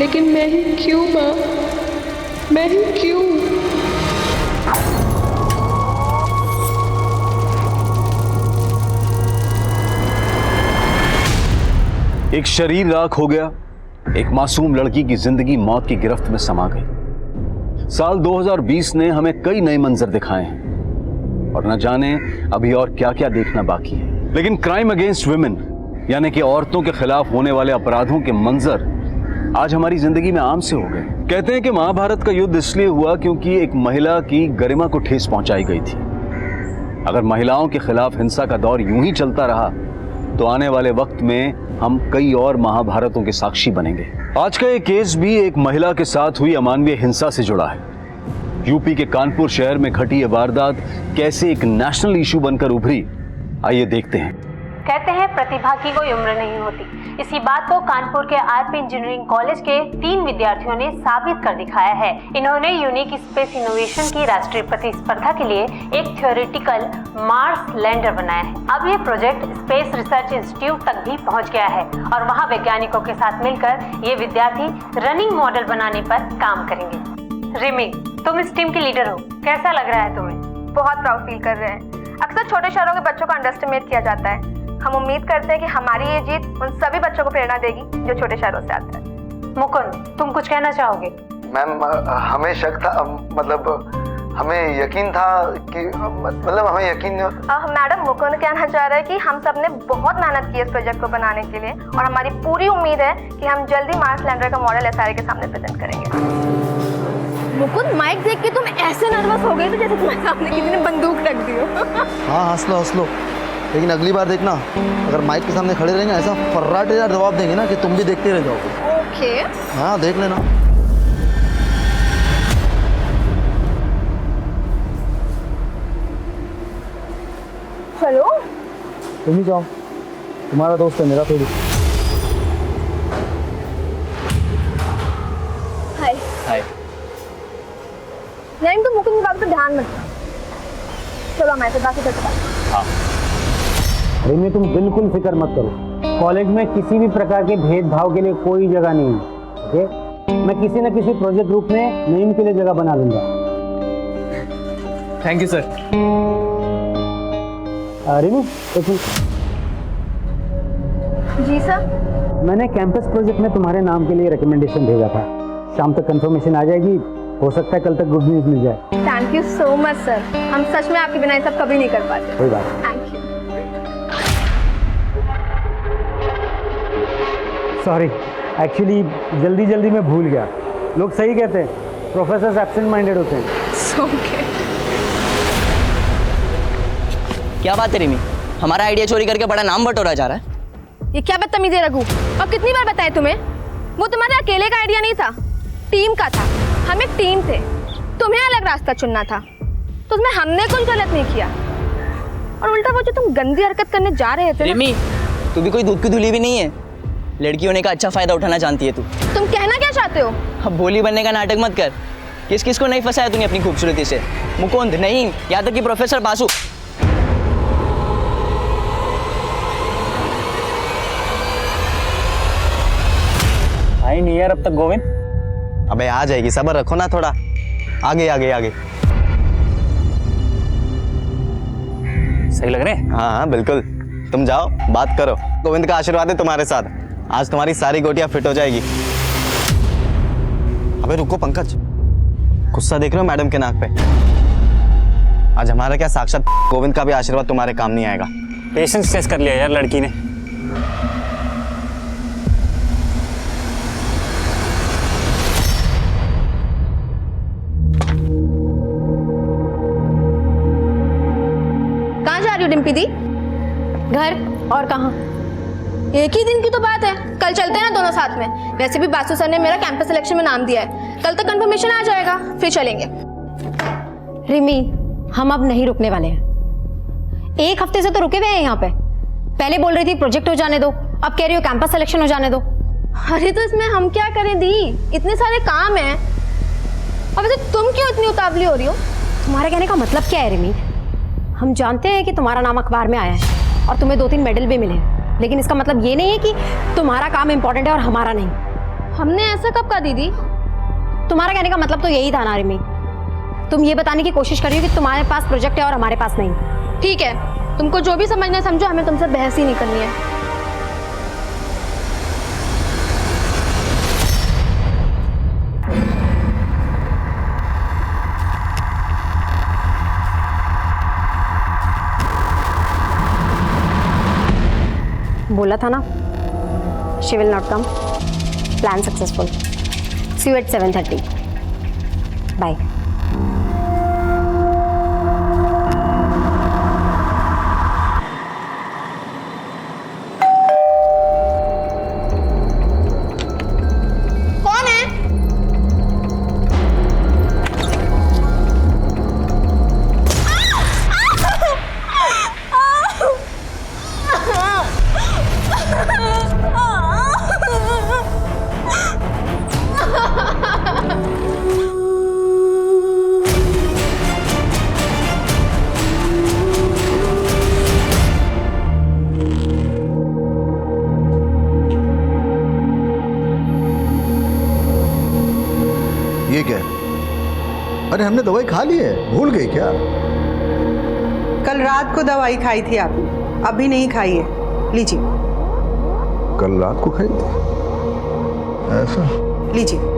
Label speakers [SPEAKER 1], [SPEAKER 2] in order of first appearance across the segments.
[SPEAKER 1] लेकिन मैं ही क्यों माँ, मैं ही क्यों?
[SPEAKER 2] एक शरीर राख हो गया, एक मासूम लड़की की जिंदगी मौत की गिरफ्त में समा गई। साल 2020 ने हमें कई नए मंजर दिखाए हैं और न जाने अभी और क्या क्या देखना बाकी है। लेकिन क्राइम अगेंस्ट वुमेन यानी कि औरतों के खिलाफ होने वाले अपराधों के मंजर आज हमारी जिंदगी में आम से हो गए। कहते हैं कि महाभारत का युद्ध इसलिए हुआ क्योंकि एक महिला की गरिमा को ठेस पहुंचाई गई थी। अगर महिलाओं के खिलाफ हिंसा का दौर यूं ही चलता रहा तो आने वाले वक्त में हम कई और महाभारतों के साक्षी बनेंगे। आज का ये केस भी एक महिला के साथ हुई अमानवीय हिंसा से जुड़ा है। यूपी के कानपुर शहर में घटी ये वारदात कैसे एक नेशनल इशू बनकर उभरी, आइए देखते हैं।
[SPEAKER 3] कहते हैं प्रतिभा की कोई उम्र नहीं होती। इसी बात को कानपुर के आरपी इंजीनियरिंग कॉलेज के 3 विद्यार्थियों ने साबित कर दिखाया है। इन्होंने यूनिक स्पेस इनोवेशन की राष्ट्रीय प्रतिस्पर्धा के लिए एक थ्योरेटिकल मार्स लैंडर बनाया है। अब ये प्रोजेक्ट स्पेस रिसर्च इंस्टीट्यूट तक भी पहुंच गया है और वहाँ वैज्ञानिकों के साथ मिलकर ये विद्यार्थी रनिंग मॉडल बनाने पर काम करेंगे। रिमी, तुम इस टीम की लीडर हो, कैसा लग रहा है तुम्हें?
[SPEAKER 4] बहुत प्राउड फील कर रहे हैं। अक्सर छोटे शहरों के बच्चों को अंडर एस्टिमेट किया जाता है। हम उम्मीद करते हैं कि हमारी ये जीत उन सभी बच्चों को प्रेरणा देगी जो छोटे शहरों से आते हैं।
[SPEAKER 3] मुकुंद, तुम कुछ कहना चाहोगे?
[SPEAKER 5] मैम, हमें शक था, मतलब हमें यकीन था कि हमें यकीन।
[SPEAKER 4] मैडम, मुकुंद कहना चाह रहा है कि हम सब ने बहुत मेहनत की इस प्रोजेक्ट को बनाने के लिए और हमारी पूरी उम्मीद है कि हम जल्दी मार्स लैंडर का मॉडल एसआरए के सामने प्रेजेंट करेंगे।
[SPEAKER 6] मुकुंद, माइक देख के तुम ऐसे नर्वस हो गए थे जैसे तुम्हारे सामने किसी ने बंदूक रख दी हो।
[SPEAKER 7] हाँ, हंस लो, लेकिन अगली बार देखना, अगर माइक के सामने खड़े रहेंगे ऐसा फर्राटेदार जवाब देंगे ना कि तुम भी देखते रह जाओगे।
[SPEAKER 6] ओके।
[SPEAKER 7] हाँ, देख लेना।
[SPEAKER 6] हेलो,
[SPEAKER 7] तुम ही जाओ, तुम्हारा दोस्त है मेरा थोड़ी।
[SPEAKER 6] हाय।
[SPEAKER 7] हाय।
[SPEAKER 6] नहीं, तुम मुकुंद की बात पे ध्यान मत। चलो मैं तो बाकी करता हूँ।
[SPEAKER 7] हाँ।
[SPEAKER 8] रिमी, तुम बिल्कुल फिक्र मत करो। कॉलेज में किसी भी प्रकार के भेदभाव के लिए कोई जगह नहीं है। ओके, मैं किसी न किसी प्रोजेक्ट ग्रुप में नईम के लिए जगह बना लूंगा।
[SPEAKER 9] Thank you sir.
[SPEAKER 8] रिमी, एक मिनट।
[SPEAKER 6] जी सर।
[SPEAKER 8] मैंने कैंपस प्रोजेक्ट में तुम्हारे नाम के लिए रिकमेंडेशन भेजा था। शाम तक कंफर्मेशन आ जाएगी, हो सकता है कल तक गुड न्यूज मिल जाए।
[SPEAKER 6] Thank you so much sir. हम सच में आपके बिना ये सब कभी नहीं कर पाते।
[SPEAKER 8] कोई बात।
[SPEAKER 6] Thank you.
[SPEAKER 8] सॉरी, एक्चुअली जल्दी में भूल गया। लोग सही कहते हैं, प्रोफेसर एब्सेंट माइंडेड होते हैं।
[SPEAKER 6] ओके।
[SPEAKER 9] क्या बात है रिमी, हमारा आइडिया चोरी करके बड़ा नाम बटोरा जा रहा है।
[SPEAKER 6] ये क्या बदतमीजी है रघु? अब कितनी बार बताए तुम्हें? वो तुम्हारे अकेले का आइडिया नहीं था, टीम का था। हम एक टीम थे, तुम्हें अलग रास्ता चुनना था, तो उसमें हमने कुछ गलत नहीं किया। और उल्टा वो जो तुम गंदी हरकत करने जा रहे थे।
[SPEAKER 9] रिमी, तू भी कोई दूध की धुली भी नहीं है। लड़की होने का अच्छा फायदा उठाना जानती है तू।
[SPEAKER 6] तुम कहना क्या चाहते हो?
[SPEAKER 9] अब भोली बनने का नाटक मत कर। किस किस को नहीं फंसाया तूने अपनी खूबसूरती से? मुकुंद नहीं, यहाँ तक कि प्रोफेसर बासु।
[SPEAKER 8] आई नहीं यार अब तक गोविंद।
[SPEAKER 7] अबे आ जाएगी, सब्र रखो ना थोड़ा। आगे आगे आगे।
[SPEAKER 8] सही लग रहे हैं?
[SPEAKER 7] हाँ बिल्कुल, तुम जाओ बात करो। गोविंद का आशीर्वाद है तुम्हारे साथ, आज तुम्हारी सारी गोटियां फिट हो जाएगी। अबे रुको पंकज, गुस्सा देख रहे हो मैडम के नाक पे? आज हमारा क्या, साक्षात गोविंद का भी आशीर्वाद तुम्हारे काम नहीं आएगा।
[SPEAKER 8] पेशेंस टेस्ट कर लिया यार लड़की ने।
[SPEAKER 6] कहाँ जा रही हो डिम्पी दी? घर, और कहाँ? एक ही दिन की तो बात है, कल चलते हैं ना दोनों साथ में। वैसे भी बासु सर ने मेरा कैंपस सिलेक्शन में नाम दिया है, कल तक कंफर्मेशन आ जाएगा, फिर चलेंगे।
[SPEAKER 10] रिमी, हम अब नहीं रुकने वाले हैं। एक हफ्ते से तो रुके हुए हैं यहाँ पे। पहले बोल रही थी प्रोजेक्ट हो जाने दो, अब कह रही हो कैंपस सिलेक्शन हो जाने दो।
[SPEAKER 6] अरे तो इसमें हम क्या करें दी, इतने सारे काम हैं। अब वैसे तुम क्यों इतनी उतावली हो रही हो?
[SPEAKER 10] तुम्हारे कहने का मतलब क्या है रिमी? हम जानते हैं कि तुम्हारा नाम अखबार में आया है और तुम्हें 2-3 मेडल भी मिले हैं, लेकिन इसका मतलब ये नहीं है कि तुम्हारा काम इंपॉर्टेंट है और हमारा नहीं।
[SPEAKER 6] हमने ऐसा कब कहा दीदी?
[SPEAKER 10] तुम्हारा कहने का मतलब तो यही था ना रिमी, तुम ये बताने की कोशिश कर रही हो कि तुम्हारे पास प्रोजेक्ट है और हमारे पास नहीं।
[SPEAKER 6] ठीक है, तुमको जो भी समझना है समझो, हमें तुमसे बहस ही नहीं करनी है।
[SPEAKER 10] बोला था ना, she will not come. Plan successful. See you at 7:30। Bye.
[SPEAKER 6] कौन है?
[SPEAKER 5] ये क्या है? अरे हमने दवाई खा ली है, भूल गई क्या?
[SPEAKER 11] कल रात को दवाई खाई थी आपने, अभी नहीं खाई है, लीजिए।
[SPEAKER 5] कल रात को खाई थी? ऐसा?
[SPEAKER 11] लीजिए।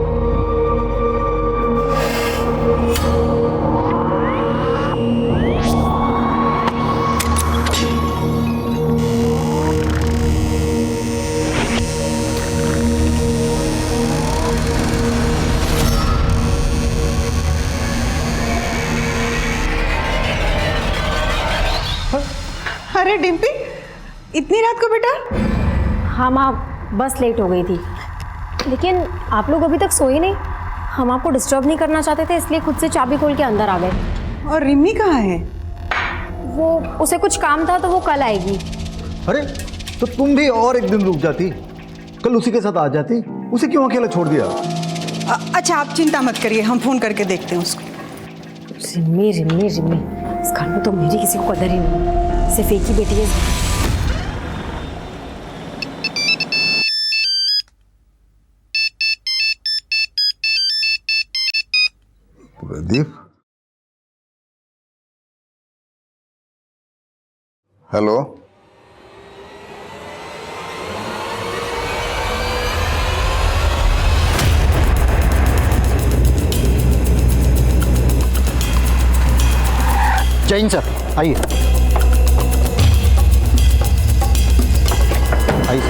[SPEAKER 11] अरे डिम्पी, इतनी रात को बेटा?
[SPEAKER 10] हाँ माँ, बस लेट हो गई थी, लेकिन आप लोग अभी तक सोए नहीं। हम आपको डिस्टर्ब नहीं करना चाहते थे, इसलिए खुद से चाबी खोल के अंदर आ गए।
[SPEAKER 11] और रिमी कहाँ है?
[SPEAKER 10] वो उसे कुछ काम था तो वो कल आएगी।
[SPEAKER 5] अरे तो तुम भी और एक दिन रुक जाती, कल उसी के साथ आ जाती। उसे क्यों अकेला छोड़ दिया?
[SPEAKER 11] अच्छा आप चिंता मत करिए, हम फोन करके देखते हैं उसको।
[SPEAKER 10] रिमी रिमी रिमी, इस घर में तो मेरी किसी को कदर ही नहीं, सिर्फ एक ही बेटी है।
[SPEAKER 5] प्रदीप, हेलो।
[SPEAKER 8] जैन सर, आइए आइए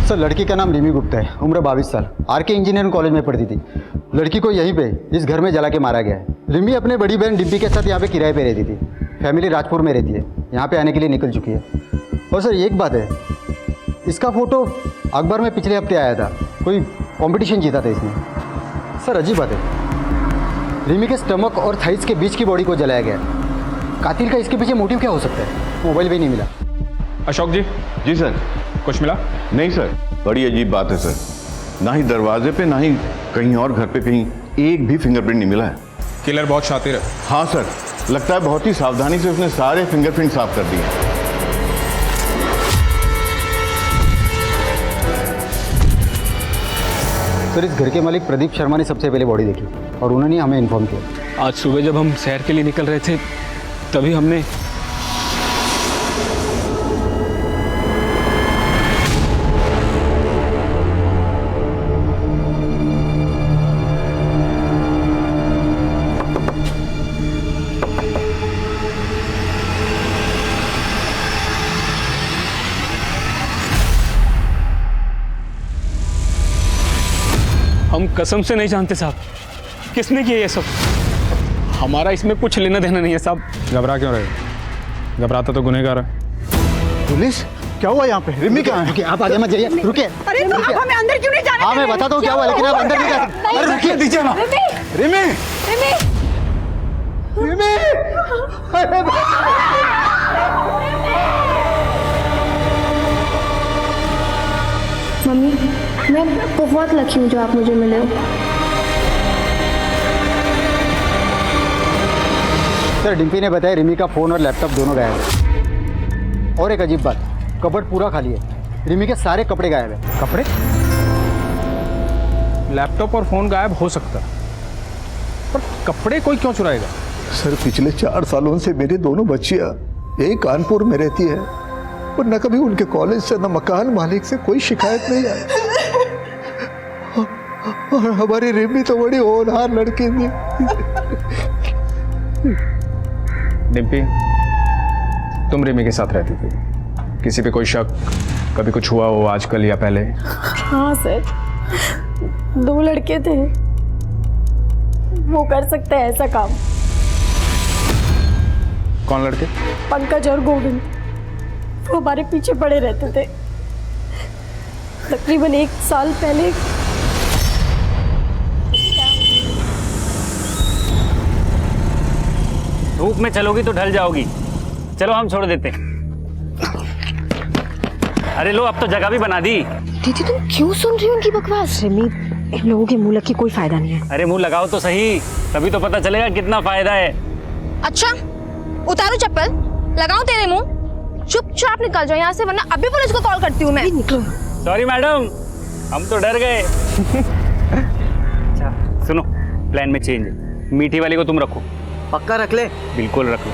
[SPEAKER 8] सर। लड़की का नाम रिमी गुप्ता है, उम्र 22 साल, आरके इंजीनियरिंग कॉलेज में पढ़ती थी। लड़की को यहीं पे इस घर में जला के मारा गया है। रिमी अपने बड़ी बहन डिम्पी के साथ यहाँ पे किराए पे रहती थी। फैमिली राजपुर में रहती है, यहाँ पे आने के लिए निकल चुकी है। और सर एक बात है, इसका फोटो अखबार में पिछले हफ्ते आया था, कोई कॉम्पिटिशन जीता था इसने। सर अजीब बात है, रिमी के स्टमक और थाइस के बीच की बॉडी को जलाया गया। कातिल का इसके पीछे मोटिव क्या हो सकता है? मोबाइल भी नहीं मिला।
[SPEAKER 12] अशोक जी।
[SPEAKER 13] जी सर।
[SPEAKER 12] कुछ मिला?
[SPEAKER 13] नहीं सर, बड़ी अजीब बात है सर, ना ही दरवाजे पे ना ही कहीं और घर पे कहीं एक भी फिंगरप्रिंट नहीं मिला है।
[SPEAKER 12] किलर बहुत शातिर है।
[SPEAKER 13] हाँ सर, लगता है बहुत ही सावधानी से उसने सारे फिंगरप्रिंट साफ कर दिए।
[SPEAKER 8] सर इस घर के मालिक प्रदीप शर्मा ने सबसे पहले बॉडी देखी और उन्होंने हमें इन्फॉर्म किया।
[SPEAKER 12] आज सुबह जब हम सैर के लिए निकल रहे थे तभी हमने हम कसम से नहीं जानते साहब, किसने किया ये सब। हमारा इसमें कुछ लेना देना नहीं है साहब। घबरा क्यों रहे? घबराता तो गुनहगार है।
[SPEAKER 5] पुलिस, क्या हुआ यहाँ पे? रिमी कहाँ है?
[SPEAKER 8] रुकिए, आप आगे मत जाइए, रुकिए।
[SPEAKER 11] अरे तो आप हमें अंदर क्यों नहीं जाने?
[SPEAKER 8] हाँ मैं बताता हूँ क्या हुआ, लेकिन आप अंदर नहीं जा सकते। अरे रुकिए, दीजिए ना।
[SPEAKER 5] रिमी, रिमी, अरे
[SPEAKER 1] मम्मी, मैं बहुत लकी हूँ जो आप मुझे मिले हो।
[SPEAKER 8] सर डिम्पी ने बताया रिमी का फ़ोन और लैपटॉप दोनों गायब है। और एक अजीब बात, कबर्ड पूरा खाली है, रिमी के सारे कपड़े गायब है। कपड़े?
[SPEAKER 12] लैपटॉप और फोन गायब हो सकता है, पर कपड़े कोई क्यों चुराएगा?
[SPEAKER 5] सर पिछले 4 सालों से मेरी दोनों बच्चियां एक कानपुर में रहती है और न कभी उनके कॉलेज से न मकान मालिक से कोई शिकायत नहीं आई। और हमारी रिमी तो बड़ी होनहार लड़की थी।
[SPEAKER 12] डिम्पी, तुम रिमी के साथ रहती थी, किसी पे कोई शक, कभी कुछ हुआ हो आजकल या पहले?
[SPEAKER 1] हाँ सर, 2 लड़के थे, वो कर सकते हैं ऐसा काम।
[SPEAKER 12] कौन लड़के?
[SPEAKER 1] पंकज और गोविंद, वो हमारे पीछे पड़े रहते थे। तकरीबन 1 साल पहले
[SPEAKER 14] धूप में चलोगी तो ढल जाओगी, चलो हम छोड़ देते हैं। अरे लो, अब तो जगह भी बना दी।
[SPEAKER 10] दीदी तुम क्यों सुन रही हो उनकी बकवास? रिमी, इन लोगों के मुंह लग के कोई फायदा नहीं है।
[SPEAKER 14] अरे मुंह लगाओ तो सही, तभी तो पता चलेगा कितना फायदा है।
[SPEAKER 6] अच्छा, उतारू चप्पल, लगाऊं तेरे मुंह? चुपचाप निकल जाओ यहाँ से, वरना अभी पुलिस को कॉल करती हूँ मैं।
[SPEAKER 10] निकलो।
[SPEAKER 14] सॉरी मैडम, हम तो डर गए। अच्छा सुनो, प्लान में चेंज है, मीठी वाली को तुम रखो।
[SPEAKER 7] पक्का रख ले?
[SPEAKER 14] बिल्कुल रख लो।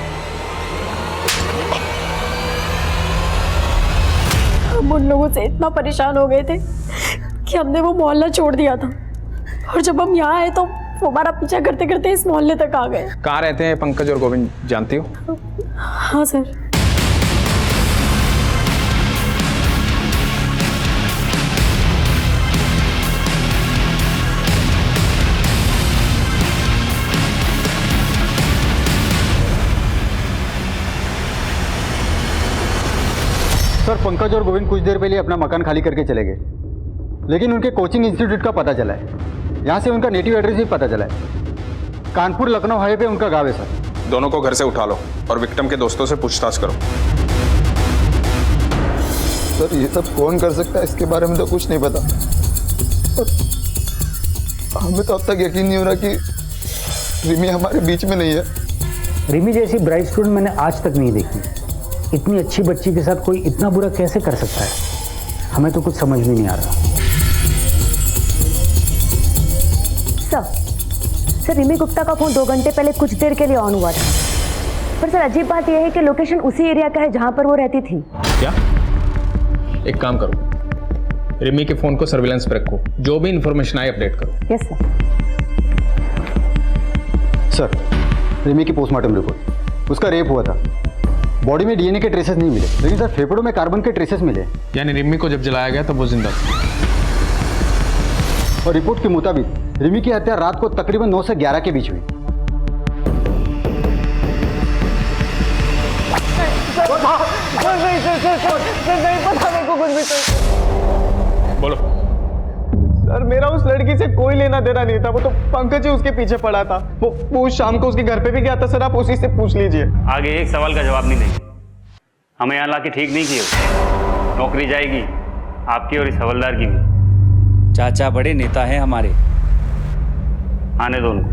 [SPEAKER 1] हम उन लोगों से इतना परेशान हो गए थे कि हमने वो मोहल्ला छोड़ दिया था, और जब हम यहाँ आए तो वो हमारा पीछा करते करते इस मोहल्ले तक आ गए।
[SPEAKER 12] कहाँ रहते हैं पंकज और गोविंद, जानती हो?
[SPEAKER 1] हाँ सर।
[SPEAKER 8] सर पंकज और गोविंद कुछ देर पहले अपना मकान खाली करके चले गए, लेकिन उनके कोचिंग इंस्टीट्यूट का पता चला है। यहाँ से उनका नेटिव एड्रेस भी पता चला है। कानपुर लखनऊ हाईवे पे उनका गाँव है सर।
[SPEAKER 12] दोनों को घर से उठा लो और विक्टिम के दोस्तों से पूछताछ करो।
[SPEAKER 5] सर ये सब कौन कर सकता है, इसके बारे में तो कुछ नहीं पता। हमें तो अब तक यकीन नहीं हो रहा कि रिमी हमारे बीच में नहीं है।
[SPEAKER 15] रिमी जैसी ब्राइट स्टूडेंट मैंने आज तक नहीं देखी। इतनी अच्छी बच्ची के साथ कोई इतना बुरा कैसे कर सकता है? हमें तो कुछ समझ में नहीं आ रहा।
[SPEAKER 16] सर रिमी गुप्ता का फोन 2 घंटे पहले कुछ देर के लिए ऑन हुआ था, पर सर अजीब बात यह है कि लोकेशन उसी एरिया का है जहां पर वो रहती थी।
[SPEAKER 12] क्या? एक काम करो, रिमी के फोन को सर्विलांस पे रखो, जो भी इंफॉर्मेशन आए अपडेट करो।
[SPEAKER 16] Yes sir.
[SPEAKER 8] सर रिमी की पोस्टमार्टम रिपोर्ट, उसका रेप हुआ था। बॉडी में डीएनए के ट्रेसेस नहीं मिले, लेकिन सर फेफड़ों में कार्बन के ट्रेसेस मिले।
[SPEAKER 12] यानी रिमी को जब जलाया गया तब वो जिंदा था।
[SPEAKER 8] और रिपोर्ट के मुताबिक रिमी की हत्या रात को तकरीबन 9 से 11 के बीच हुई।
[SPEAKER 12] बोलो।
[SPEAKER 7] सर मेरा उस लड़की से कोई लेना देना नहीं था, वो तो पंकज ही उसके पीछे पड़ा था। वो शाम को उसके घर पे भी गया था सर, आप उसी से पूछ लीजिए।
[SPEAKER 14] आगे एक सवाल का जवाब नहीं देंगे, हमें यहाँ लाके ठीक नहीं किए। नौकरी जाएगी आपकी और इस हवलदार की भी। चाचा बड़े नेता हैं हमारे, आने दो उनको,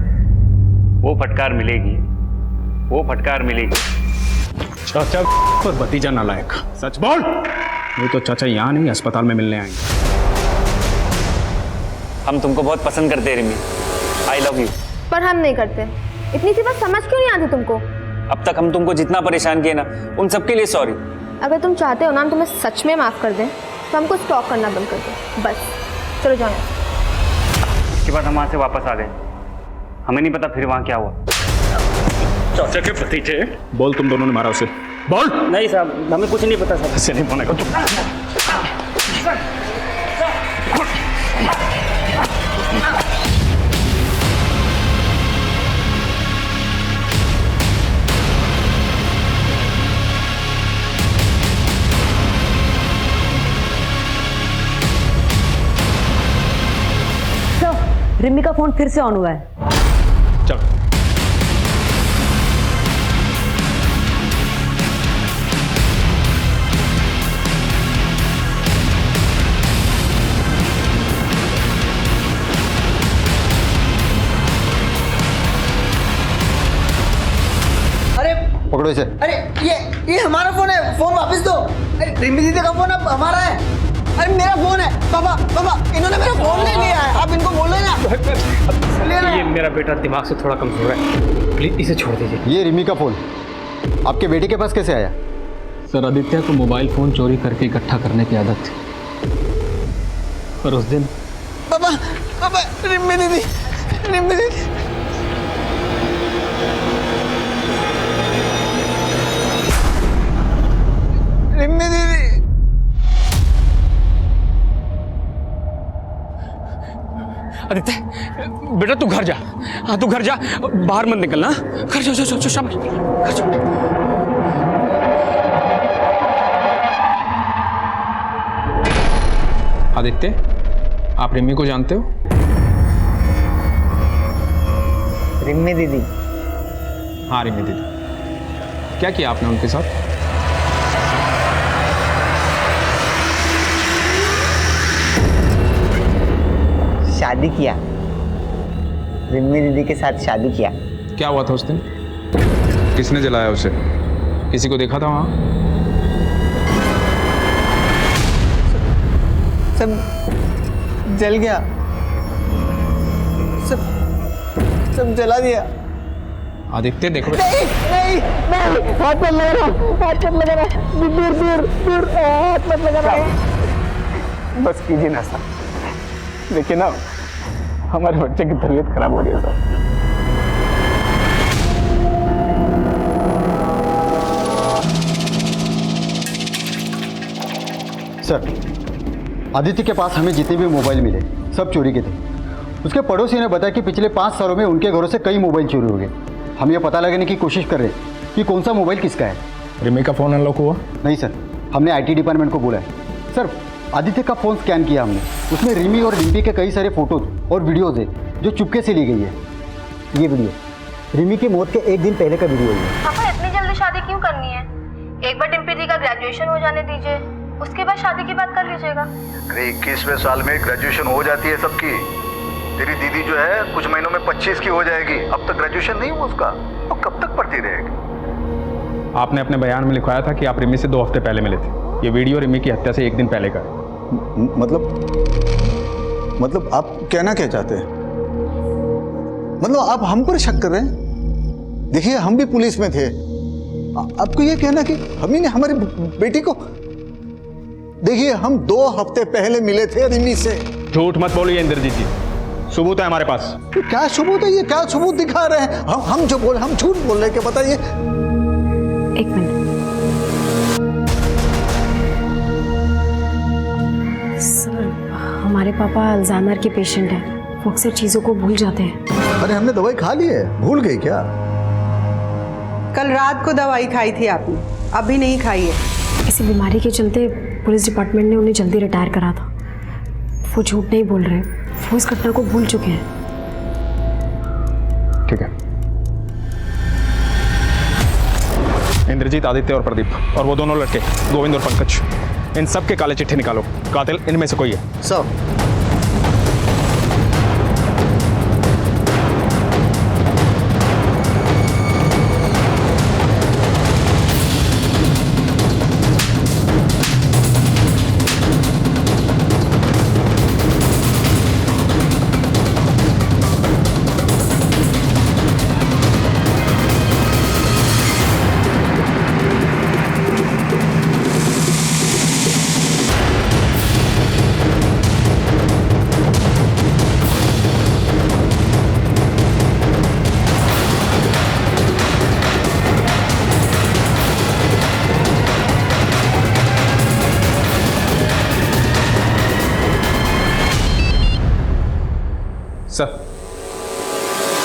[SPEAKER 14] वो फटकार मिलेगी, वो फटकार मिलेगी।
[SPEAKER 12] चाचा और भतीजा नालायक, सच बोल। वो तो चाचा यहाँ नहीं अस्पताल में मिलने आएंगे।
[SPEAKER 14] हम तुमको बहुत पसंद करते हैं रिमी, आई लव यू।
[SPEAKER 6] पर हम नहीं करते। इतनी सी बात समझ क्यों नहीं आती तुमको?
[SPEAKER 14] अब तक हम तुमको जितना परेशान किए ना, उन सबके लिए सॉरी।
[SPEAKER 6] अगर तुम चाहते हो ना हम तुम्हें सच में माफ कर दें, तो हमको स्टॉक करना बंद कर दो बस। चलो जाओ।
[SPEAKER 14] इसके बाद हम वहाँ से वापस आ गए, हमें नहीं पता फिर वहाँ क्या हुआ।
[SPEAKER 12] चाचा के भतीजे, बोल तुम दोनों ने मारा उसे, बोल।
[SPEAKER 14] नहीं साहब, हमें कुछ नहीं पता साहब।
[SPEAKER 12] ऐसे नहीं बोलेगा तू।
[SPEAKER 16] रिमी का फोन फिर से ऑन हुआ है।
[SPEAKER 12] चल।
[SPEAKER 7] अरे
[SPEAKER 8] पकड़ो इसे।
[SPEAKER 7] अरे ये हमारा फोन है, फोन वापस दो। अरे रिमी दीदी का फोन अब हमारा है। अरे मेरा फोन है पापा, पापा इन्होंने मेरा फोन ले लिया है, आप इनको बोलो ना।
[SPEAKER 12] ये मेरा बेटा दिमाग से थोड़ा कमजोर है, प्लीज इसे छोड़ दीजिए।
[SPEAKER 8] ये रिमी का फोन आपके बेटे के पास कैसे आया?
[SPEAKER 12] सर आदित्य को मोबाइल फोन चोरी करके इकट्ठा करने की आदत थी, पर उस दिन
[SPEAKER 7] पापा, पापा रिम्मी दीदी, रिम्मी दीदी। रिम्मी दीदी।
[SPEAKER 12] आदित्य बेटा तू घर जा, हाँ तू घर जा, बाहर मत निकलना, घर जा, जा शाबाश, घर जा। आदित्य आप रिमी को जानते हो?
[SPEAKER 7] रिम्मी दीदी।
[SPEAKER 12] हाँ रिमी दीदी। क्या किया आपने उनके साथ?
[SPEAKER 7] शादी किया, रिम्मी दीदी के साथ शादी किया।
[SPEAKER 12] क्या हुआ था उस दिन? किसने जलाया उसे? किसी को देखा था वहां?
[SPEAKER 7] सब जल गया, सब जला दिया।
[SPEAKER 12] आदित्य देखो।
[SPEAKER 7] नहीं नहीं नहीं, हाथ मत लगा रहा, हाथ मत लगा रहा, दूर दूर दूर, हाथ मत लगा रहा। बस कीजिए ना सर, देखिए ना हमारे बच्चे की तबीयत खराब हो रही है
[SPEAKER 8] सर। आदित्य के पास हमें जितने भी मोबाइल मिले सब चोरी के थे। उसके पड़ोसी ने बताया कि पिछले 5 सालों में उनके घरों से कई मोबाइल चोरी हो गए। हम ये पता लगाने की कोशिश कर रहे हैं कि कौन सा मोबाइल किसका है।
[SPEAKER 12] रिमी का फोन अनलॉक हुआ?
[SPEAKER 8] नहीं सर, हमने IT डिपार्टमेंट को बोला है। सर आदित्य का फ़ोन स्कैन किया हमने, उसमें रिमी और डिम्पी के कई सारे फोटोज और वीडियोज़ है जो चुपके से ली गई है। ये वीडियो रिमी की मौत के 1 दिन पहले का वीडियो है।
[SPEAKER 4] पापा इतनी जल्दी शादी क्यों करनी है? एक बार डिम्पी दी का ग्रेजुएशन हो जाने दीजिए, उसके बाद शादी की बात कर लीजिएगा।
[SPEAKER 5] अरे 21वें साल में ग्रेजुएशन हो जाती है सबकी। तेरी दीदी जो है कुछ महीनों में 25 की हो जाएगी, अब तक ग्रेजुएशन नहीं हुआ उसका, तो कब तक पढ़ती रहेगी?
[SPEAKER 12] आपने अपने बयान में लिखवाया था कि आप रिमी से 2 हफ्ते पहले मिले थे। ये वीडियो रिमी की हत्या से 1 दिन पहले का है।
[SPEAKER 5] मतलब आप कहना क्या चाहते हैं? मतलब आप हम पर शक कर रहे हैं? देखिए हम भी पुलिस में थे, आपको ये कहना कि हम ही ने हमारी बेटी को, देखिए हम 2 हफ्ते पहले मिले थे रिमी से।
[SPEAKER 12] झूठ मत बोलिए इंद्रजीत जी, सबूत है हमारे पास।
[SPEAKER 5] क्या सबूत है? ये क्या सबूत दिखा रहे हैं? हम जो बोल, हम झूठ बोल रहे हैं क्या? बताइए।
[SPEAKER 1] 1 मिनट सर, हमारे पापा अल्जाइमर के पेशेंट हैं, वो अक्सर चीज़ों को भूल जाते हैं।
[SPEAKER 5] अरे हमने दवाई खा ली है, भूल गई क्या?
[SPEAKER 11] कल रात को दवाई खाई थी आपने, अभी नहीं खाई है।
[SPEAKER 1] इसी बीमारी के चलते पुलिस डिपार्टमेंट ने उन्हें जल्दी रिटायर करा था। वो झूठ नहीं बोल रहे, वो इस घटना को भूल चुके हैं।
[SPEAKER 12] ठीक है। इंद्रजीत, आदित्य और प्रदीप और वो दोनों लड़के गोविंद और पंकज, इन सब के काले चिट्ठे निकालो। कातिल इनमें से कोई है।
[SPEAKER 5] सर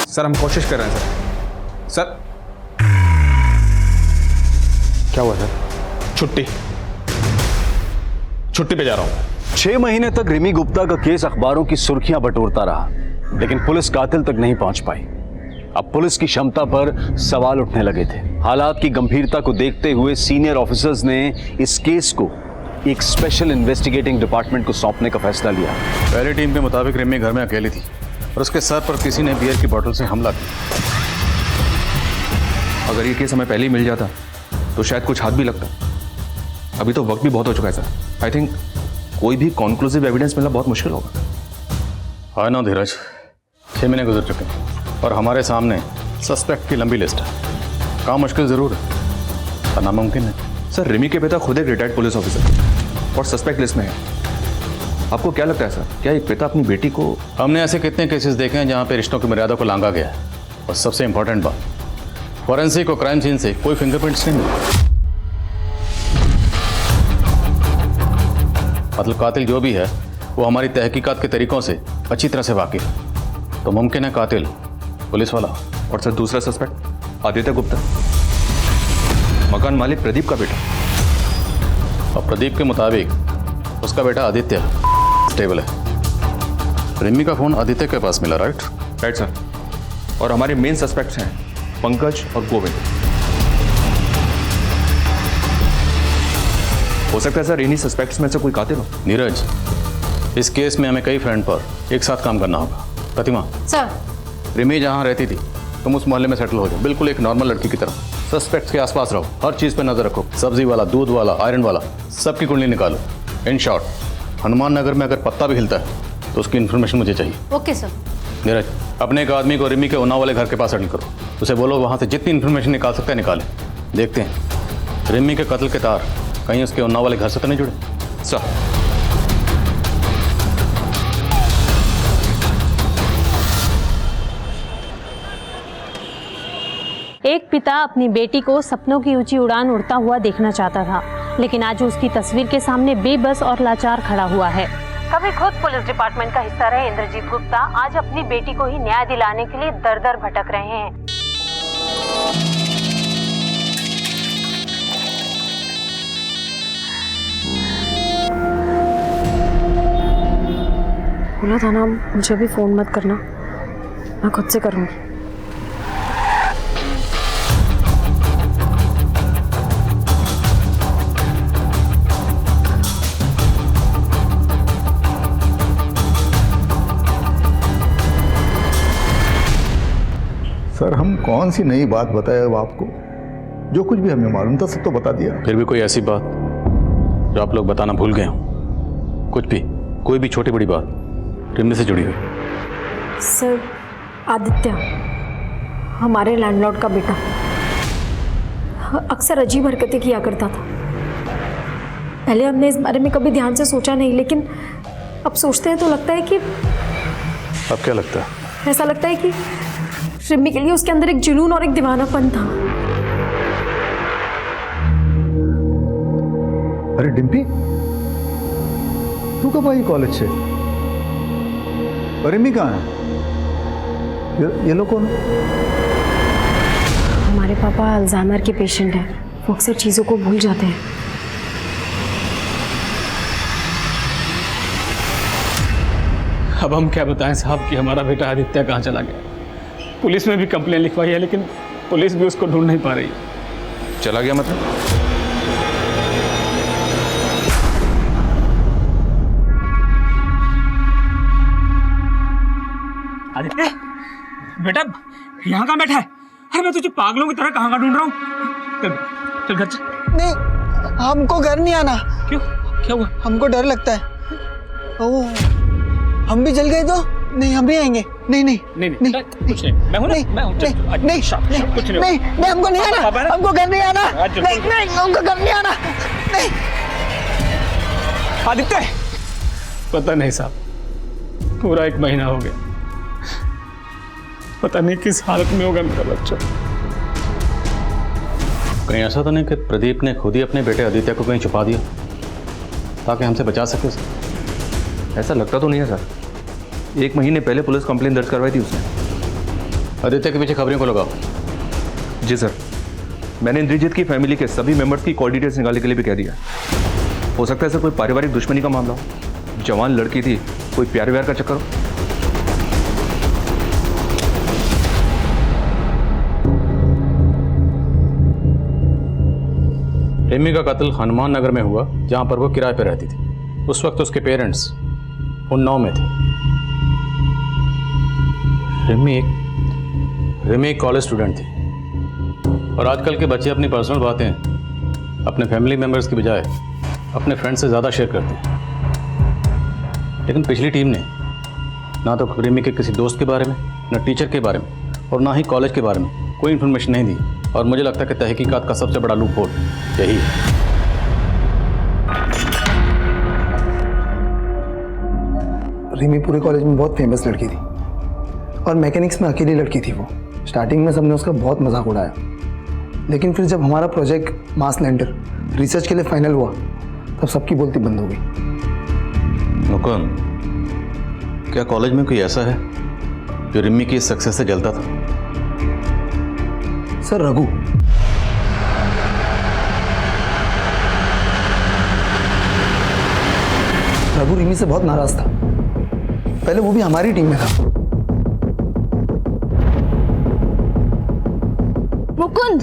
[SPEAKER 12] सर हम कोशिश कर रहे हैं सर।
[SPEAKER 8] क्या हुआ सर?
[SPEAKER 12] छुट्टी पे जा रहा हूं।
[SPEAKER 2] 6 महीने तक रिमी गुप्ता का केस अखबारों की सुर्खियां बटोरता रहा, लेकिन पुलिस कातिल तक नहीं पहुंच पाई। अब पुलिस की क्षमता पर सवाल उठने लगे थे। हालात की गंभीरता को देखते हुए सीनियर ऑफिसर्स ने इस केस को एक स्पेशल इन्वेस्टिगेटिंग डिपार्टमेंट को सौंपने का फैसला लिया।
[SPEAKER 13] पहली टीम के मुताबिक रिमी घर में अकेली थी और उसके सर पर किसी ने बियर की बोतल से हमला किया।
[SPEAKER 12] अगर ये केस हमें पहले ही मिल जाता तो शायद कुछ हाथ भी लगता। अभी तो वक्त भी बहुत हो चुका है सर। आई थिंक
[SPEAKER 17] कोई भी कॉन्क्लूसिव एविडेंस मिलना बहुत मुश्किल होगा।
[SPEAKER 12] हाँ ना धीरज, 6 महीने गुजर चुके हैं और हमारे सामने सस्पेक्ट की लंबी लिस्ट है। काम मुश्किल ज़रूर है पर नामुमकिन है।
[SPEAKER 17] सर रिमी के पिता खुद एक रिटायर्ड पुलिस ऑफिसर और सस्पेक्ट लिस्ट में है। आपको क्या लगता है सर, क्या एक पिता अपनी बेटी को?
[SPEAKER 12] हमने ऐसे कितने केसेस देखे हैं जहाँ पे रिश्तों की मर्यादा को लांघा गया है। और सबसे इंपॉर्टेंट बात, फॉरेंसिक और क्राइम सीन से कोई फिंगरप्रिंट्स नहीं मिले। मतलब कातिल जो भी है वो हमारी तहकीकात के तरीकों से अच्छी तरह से वाकिफ है, तो मुमकिन है कातिल पुलिस वाला।
[SPEAKER 17] और सर दूसरा सस्पेक्ट आदित्य गुप्ता, मकान मालिक प्रदीप का बेटा।
[SPEAKER 12] और प्रदीप के मुताबिक उसका बेटा आदित्य स्टेबल है। रिमी का फोन आदित्य के पास मिला, राइट?
[SPEAKER 17] Right sir. और हमारे मेन सस्पेक्ट्स हैं पंकज और गोविंद। हो सकता है सर इन्हीं सस्पेक्ट्स में से कोई कातिल हो।
[SPEAKER 12] नीरज, इस केस में हमें कई फ्रंट पर एक साथ काम करना होगा। प्रतिमा
[SPEAKER 10] सर,
[SPEAKER 12] रिमी जहाँ रहती थी तुम उस मोहल्ले में सेटल हो जाओ, बिल्कुल एक नॉर्मल लड़की की तरह। सस्पेक्ट्स के आसपास रहो, हर चीज़ पे नजर रखो। सब्जी वाला, दूध वाला, आयरन वाला, सबकी कुंडली निकालो। इन शॉर्ट, हनुमान नगर में अगर पत्ता भी हिलता है तो उसकी इन्फॉर्मेशन मुझे चाहिए।
[SPEAKER 10] Okay sir.
[SPEAKER 12] नीरज, अपने एक आदमी को रिमी के उन्नाव वाले घर के पास सेटल करो। उसे बोलो वहाँ से जितनी इन्फॉर्मेशन निकाल सकता है निकाले। देखते हैं रिमी के कत्ल के तार कहीं उसके उन्नाव वाले घर से तो नहीं जुड़े।
[SPEAKER 17] सर
[SPEAKER 3] एक पिता अपनी बेटी को सपनों की ऊंची उड़ान उड़ता हुआ देखना चाहता था, लेकिन आज उसकी तस्वीर के सामने बेबस और लाचार खड़ा हुआ है। कभी खुद पुलिस डिपार्टमेंट का हिस्सा रहे इंद्रजीत गुप्ता आज अपनी बेटी को ही न्याय दिलाने के लिए दर दर भटक रहे हैं।
[SPEAKER 1] बोला था ना मुझे भी फोन मत करना, मैं खुद से करूँगी।
[SPEAKER 5] सर हम कौन सी नई बात बताए अब आपको? जो कुछ भी हमें मालूम था सब तो बता दिया।
[SPEAKER 12] फिर भी कोई ऐसी बात जो आप लोग बताना भूल गए हो? कुछ भी, कोई भी छोटी बड़ी बात रिमी से जुड़ी हुई?
[SPEAKER 1] सर, आदित्य हमारे लैंडलॉर्ड का बेटा अक्सर अजीब हरकतें किया करता था। पहले हमने इस बारे में कभी ध्यान से सोचा नहीं, लेकिन अब सोचते हैं तो लगता है कि
[SPEAKER 12] अब क्या लगता है?
[SPEAKER 1] ऐसा लगता है कि रिमी के लिए उसके अंदर एक जुनून और एक दीवानापन था।
[SPEAKER 5] अरे डिम्पी, तू कब आई कॉलेज से? रिमी कहाँ है? ये लोग कौन?
[SPEAKER 1] हमारे पापा अल्जाइमर के पेशेंट हैं, वो अक्सर चीज़ों को भूल जाते हैं।
[SPEAKER 12] अब हम क्या बताएं साहब कि हमारा बेटा आदित्य कहाँ चला गया? पुलिस में भी कंप्लेन लिखवाई है लेकिन पुलिस भी उसको ढूंढ नहीं पा रही।
[SPEAKER 17] चला गया मतलब?
[SPEAKER 12] आदित्य बेटा यहाँ कहाँ बैठा है? अरे मैं तुझे पागलों की तरह कहाँ ढूंढ रहा हूँ। चल घर चल।
[SPEAKER 18] नहीं, हमको घर नहीं आना।
[SPEAKER 12] क्यों, क्या हुआ?
[SPEAKER 18] हमको डर लगता है। ओह, हम भी जल गए तो? नहीं, हम भी आएंगे। नहीं नहीं
[SPEAKER 12] नहीं नहीं, कुछ नहीं, मैं हूं ना, मैं हूं।
[SPEAKER 18] नहीं नहीं
[SPEAKER 12] कुछ नहीं,
[SPEAKER 18] नहीं, हमको नहीं आना, हमको घर नहीं आना। नहीं नहीं, हमको घर नहीं आना। नहीं
[SPEAKER 12] आदित्य, पता नहीं साहब, पूरा 1 महीना हो गया, पता नहीं किस हालत में होगा मेरा बच्चा। कहीं ऐसा तो नहीं कि प्रदीप ने खुद ही अपने बेटे आदित्य को कहीं छुपा दिया ताकि हमसे बचा सके उसे?
[SPEAKER 17] ऐसा लगता तो नहीं है सर। 1 महीने पहले पुलिस कंप्लेन दर्ज करवाई थी उसने।
[SPEAKER 12] आदित्य के पीछे खबरों को लगाओ।
[SPEAKER 17] जी सर, मैंने इंद्रजीत की फैमिली के सभी मेंबर्स की कॉल डिटेल्स निकालने के लिए भी कह दिया। हो सकता है सर कोई पारिवारिक दुश्मनी का मामला हो, जवान लड़की थी, कोई प्यार व्यार का चक्कर हो।
[SPEAKER 12] रिमी का कत्ल हनुमान नगर में हुआ जहां पर वो किराए पर रहती थी। उस वक्त उसके पेरेंट्स उन्नाव में थे। रिमी एक कॉलेज स्टूडेंट थी और आजकल के बच्चे अपनी पर्सनल बातें अपने फैमिली मेम्बर्स की बजाय अपने फ्रेंड से ज़्यादा शेयर करते हैं। लेकिन पिछली टीम ने ना तो रिमी के किसी दोस्त के बारे में, ना टीचर के बारे में और ना ही कॉलेज के बारे में कोई इन्फॉर्मेशन नहीं दी। और मुझे लगता है कि तहकीकात का सबसे बड़ा लूप होल यही है।
[SPEAKER 18] रिमी पूरे कॉलेज में बहुत फेमस लड़की थी और मैकेनिक्स में अकेली लड़की थी वो। स्टार्टिंग में सबने उसका बहुत मजाक उड़ाया, लेकिन फिर जब हमारा प्रोजेक्ट मार्स लैंडर रिसर्च के लिए फाइनल हुआ तब सबकी बोलती बंद हो गई।
[SPEAKER 12] मुकुंद, क्या कॉलेज में कोई ऐसा है जो रिमी की सक्सेस से जलता था?
[SPEAKER 18] सर रघु। रघु रिमी से बहुत नाराज था। पहले वो भी हमारी टीम में था।
[SPEAKER 6] मुकुंद,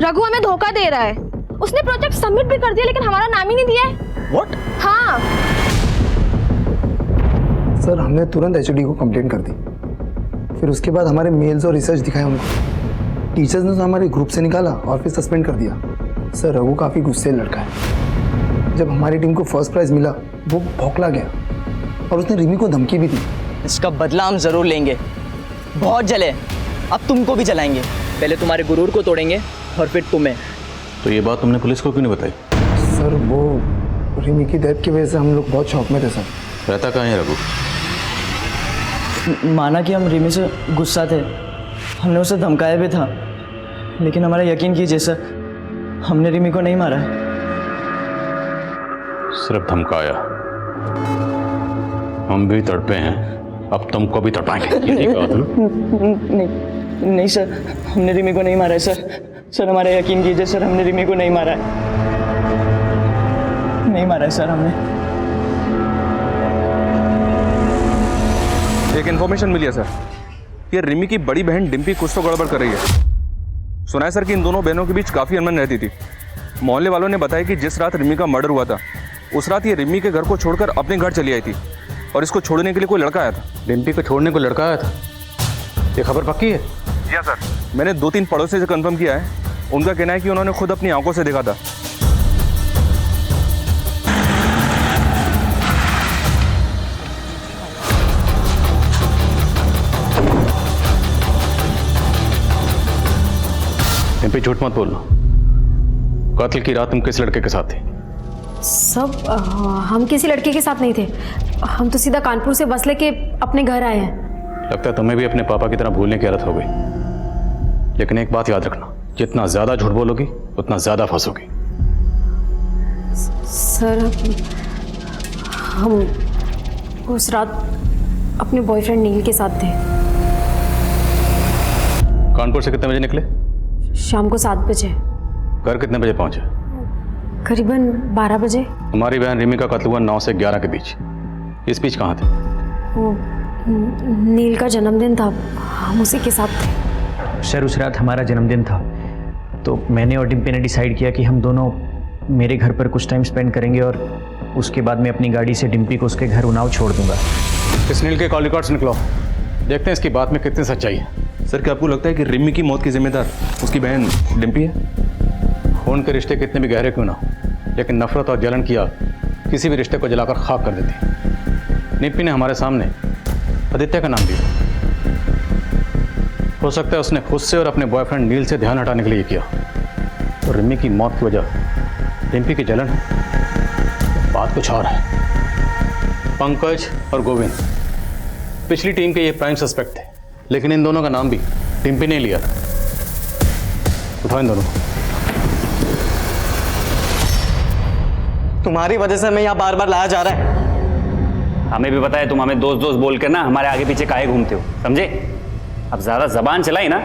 [SPEAKER 6] रघु हमें धोखा दे रहा है। उसने प्रोजेक्ट सबमिट भी कर दिया लेकिन हमारा नाम ही नहीं दिया है।
[SPEAKER 18] What?
[SPEAKER 6] हाँ।
[SPEAKER 18] सर हमने तुरंत एचओडी को कंप्लेंट कर दी। फिर उसके बाद हमारे मेल्स और रिसर्च दिखाए उनको। टीचर्स ने तो हमारे ग्रुप से निकाला और फिर सस्पेंड कर दिया। सर रघु काफ़ी गुस्से लड़का है। जब हमारी टीम को फर्स्ट प्राइज मिला वो भौंकला गया और उसने रिमी को धमकी भी दी।
[SPEAKER 9] इसका बदला हम जरूर लेंगे। बहुत जले, अब तुमको भी जलाएंगे। पहले तुम्हारे गुरूर को तोड़ेंगे और फिर तुम्हें।
[SPEAKER 12] तो ये बात तुमने पुलिस को क्यों नहीं बताई?
[SPEAKER 18] सर वो रिमी की डेथ की वजह से हम लोग बहुत शौक में थे सर।
[SPEAKER 12] रहता कहाँ है रघु?
[SPEAKER 9] माना कि हम रिमी से गुस्सा थे, हमने उसे धमकाया भी था, लेकिन हमारा यकीन कीजिए सर, हमने रिमी को नहीं मारा।
[SPEAKER 12] सिर्फ धमकाया? हम भी तड़पे हैं, अब तुमको भी तड़पाएंगे।
[SPEAKER 9] नहीं सर, हमने रिमी को नहीं मारा है सर। हमारा यकीन कीजिए सर, हमने रिमी को नहीं मारा है। नहीं मारा है सर हमने।
[SPEAKER 17] एक इन्फॉर्मेशन मिली है सर, ये रिमी की बड़ी बहन डिम्पी कुछ तो गड़बड़ कर रही है। सुना है सर कि इन दोनों बहनों के बीच काफ़ी अनबन रहती थी। मोहल्ले वालों ने बताया कि जिस रात रिमी का मर्डर हुआ था उस रात ये रिमी के घर को छोड़कर अपने घर चली आई थी और इसको छोड़ने के लिए कोई लड़का आया था।
[SPEAKER 12] डिम्पी को छोड़ने को लड़का आया था? ये खबर पक्की है?
[SPEAKER 17] जी हाँ सर, मैंने 2-3 पड़ोसी से कंफर्म किया है। उनका कहना है कि उन्होंने खुद अपनी आंखों से देखा था।
[SPEAKER 12] डिम्पी झूठ मत बोलना। कातिल की रात तुम किस लड़के के साथ थे?
[SPEAKER 1] सब हम किसी लड़के के साथ नहीं थे। हम तो सीधा कानपुर से बस लेके अपने घर आए हैं।
[SPEAKER 12] लगता है तुम्हें भी अपने पापा की तरह भूलने की आदत हो गई। लेकिन एक बात याद रखना, जितना ज्यादा झूठ बोलोगी उतना ज्यादा फंसोगी।
[SPEAKER 1] सर हम उस रात अपने बॉयफ्रेंड नील के साथ थे।
[SPEAKER 12] कानपुर से कितने बजे निकले?
[SPEAKER 1] शाम को 7 बजे।
[SPEAKER 12] घर कितने बजे पहुंचे?
[SPEAKER 1] करीबन 12 बजे।
[SPEAKER 12] हमारी बहन रिमी का कत्ल हुआ 9 से 11 के बीच। इस बीच कहाँ थे?
[SPEAKER 1] वो नील का जन्मदिन था, हम उसी के साथ थे।
[SPEAKER 19] सर उस रात हमारा जन्मदिन था, तो मैंने और डिम्पी ने डिसाइड किया कि हम दोनों मेरे घर पर कुछ टाइम स्पेंड करेंगे और उसके बाद मैं अपनी गाड़ी से डिम्पी को उसके घर उन्नाव छोड़ दूंगा।
[SPEAKER 12] इस नील के कॉल रिकॉर्ड्स निकलो, देखते हैं इसकी बात में कितनी सच्चाई है।
[SPEAKER 17] सर क्या आपको लगता है कि रिमी की मौत की जिम्मेदार उसकी बहन डिम्पी है?
[SPEAKER 12] खून के रिश्ते कितने भी गहरे क्यों ना, लेकिन नफरत और जलन किया किसी भी रिश्ते को जलाकर खाक कर देती। डिम्पी ने हमारे सामने आदित्य का नाम दिया। हो सकता है उसने खुद से और अपने बॉयफ्रेंड नील से ध्यान हटाने के लिए किया। तो रिमी की मौत की वजह डिम्पी की जलन है, बात कुछ और है। पंकज और गोविंद पिछली टीम के ये प्राइम सस्पेक्ट थे, लेकिन इन दोनों का नाम भी डिम्पी ने लिया था। उठाओ इन दोनों।
[SPEAKER 9] तुम्हारी वजह से हमें यहाँ बार बार लाया जा रहा है।
[SPEAKER 14] हमें भी पता है तुम हमें दोस्त दोस्त बोल कर ना हमारे आगे पीछे काहे घूमते हो, समझे? अब ज्यादा जबान चलाई ना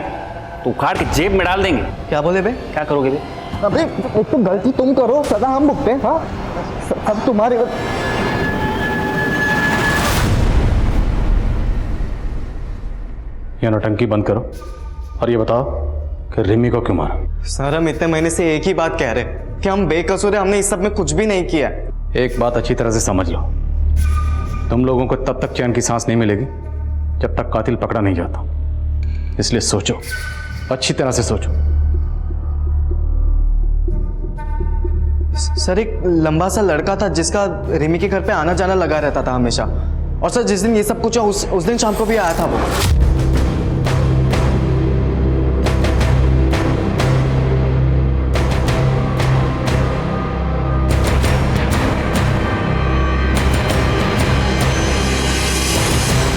[SPEAKER 14] तो उखाड़ के जेब में डाल देंगे।
[SPEAKER 9] क्या बोले बे?
[SPEAKER 14] क्या करोगे बे?
[SPEAKER 9] अबे एक तो गलती तुम करो, सदा हम भुगते हैं। हाँ सब तुम्हारे।
[SPEAKER 12] ये नौटंकी बंद करो और ये बताओ कि रिमी को क्यों मारा?
[SPEAKER 9] सर हम इतने महीने से एक ही बात कह रहे कि हम बेकसूर हैं, हमने इस सब में कुछ भी नहीं किया।
[SPEAKER 12] एक बात अच्छी तरह से समझ लो, तुम लोगों को तब तक चैन की सांस नहीं मिलेगी जब तक कातिल पकड़ा नहीं जाता। इसलिए सोचो, अच्छी तरह से सोचो।
[SPEAKER 9] सर एक लंबा सा लड़का था जिसका रिमी के घर पे आना जाना लगा रहता था हमेशा। और सर जिस दिन ये सब कुछ हुआ उस दिन शाम को भी आया था वो।